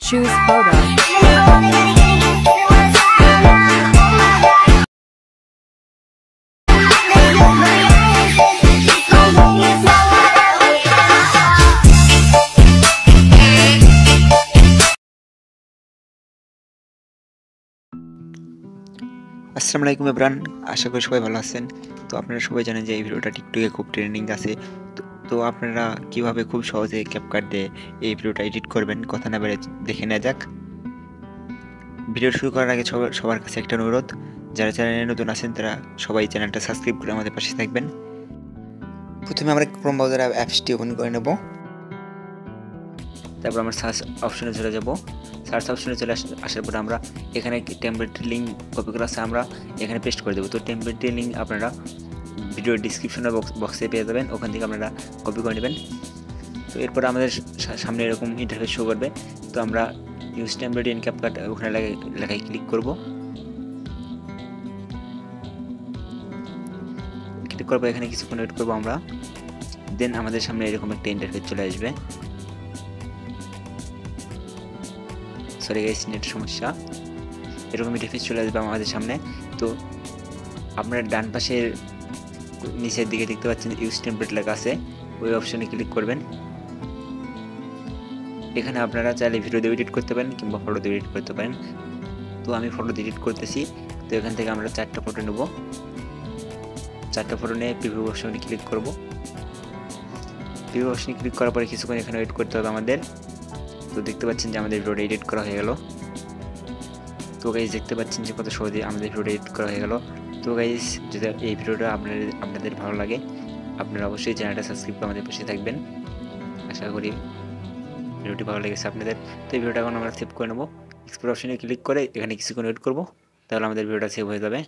Choose photo. আসসালামু আলাইকুম everyone, আশা করি সবাই ভালো আছেন। তো আপনারা সবাই জানেন যে এই ভিডিওটা টিকটকে খুব ট্রেন্ডিং আছে। তো আপনারা কিভাবে খুব সহজে ক্যাপকাট দিয়ে এই ভিডিওটা এডিট করবেন, কথা না বেড়ে দেখে নেওয়া যাক। ভিডিও শুরু করার আগে সবার কাছে একটা অনুরোধ, যারা চ্যানেলে নতুন আছেন তারা সবাই চ্যানেলটা সাবস্ক্রাইব করে আমাদের পাশে থাকবেন। প্রথমে আমরা ক্রোম ব্রাউজার অ্যাপসটি ওপেন করে নেব। তারপর আমরা সার্চ অপশনে চলে যাব। সার্চ অপশনে চলে আসার পর আমরা এখানে টেমপ্লেট লিঙ্ক কপি করা আছে, আমরা এখানে পেস্ট করে দেবো। তো টেমপ্লেট লিঙ্ক আপনারা ভিডিওর ডিসক্রিপশনের বক্সে পেয়ে যাবেন, ওখান থেকে আপনারা কপি করে নেবেন। তো এরপর আমাদের সামনে এরকম ইন্টারফেস শো করবে। তো আমরা ইউজ টেমপ্লেট ইন ক্যাপকাট ওখানে লেখায় ক্লিক করব। ক্লিক করার পর এখানে কিছুক্ষণ ওয়েট করবো আমরা। দেন আমাদের সামনে এরকম একটা ইন্টারফেস চলে আসবে। সরি গাইস, নেট সমস্যা। এরকম ইন্টারফেস চলে আসবে আমাদের সামনে। তো আপনারা ডান পাশের নিচের দিকে দেখতে পাচ্ছেন ইউজ টেমপ্লেট লেখা আছে, ওই অপশনে ক্লিক করবেন। এখানে আপনারা চাইলে ভিডিও এডিট করতে পারেন কিংবা ফটো এডিট করতে পারেন। তো আমি ফটো এডিট করতেছি। তো এখান থেকে আমরা 4টা ফটো নেব। 4টা ফটো নিয়ে প্রিভিউ অপশনে ক্লিক করব। প্রিভিউ অপশনে ক্লিক করার পরে কিছুক্ষণ এখানে ওয়েট করতে হবে আমাদের। তো দেখতে পাচ্ছেন যে আমাদের ভিডিওটা এডিট করা হয়ে গেল। তো গাইজ দেখতে পাচ্ছেন যে কত সহজে আমাদের ভিডিওটা এডিট করা হয়ে গেল। তো গাইজ যদি এই ভিডিওটা আপনাদের ভালো লাগে, আপনারা অবশ্যই চ্যানেলটা সাবস্ক্রাইব করে আমাদের পাশে থাকবেন। আশা করি ভিডিওটি ভালো লেগেছে আপনাদের। তো এই ভিডিওটা এখন আমরা সেভ করে নেব। এক্সপোর্ট অপশনে ক্লিক করে এখানে কিছুক্ষণ ওয়েট করব, তাহলে আমাদের ভিডিওটা সেভ হয়ে যাবে।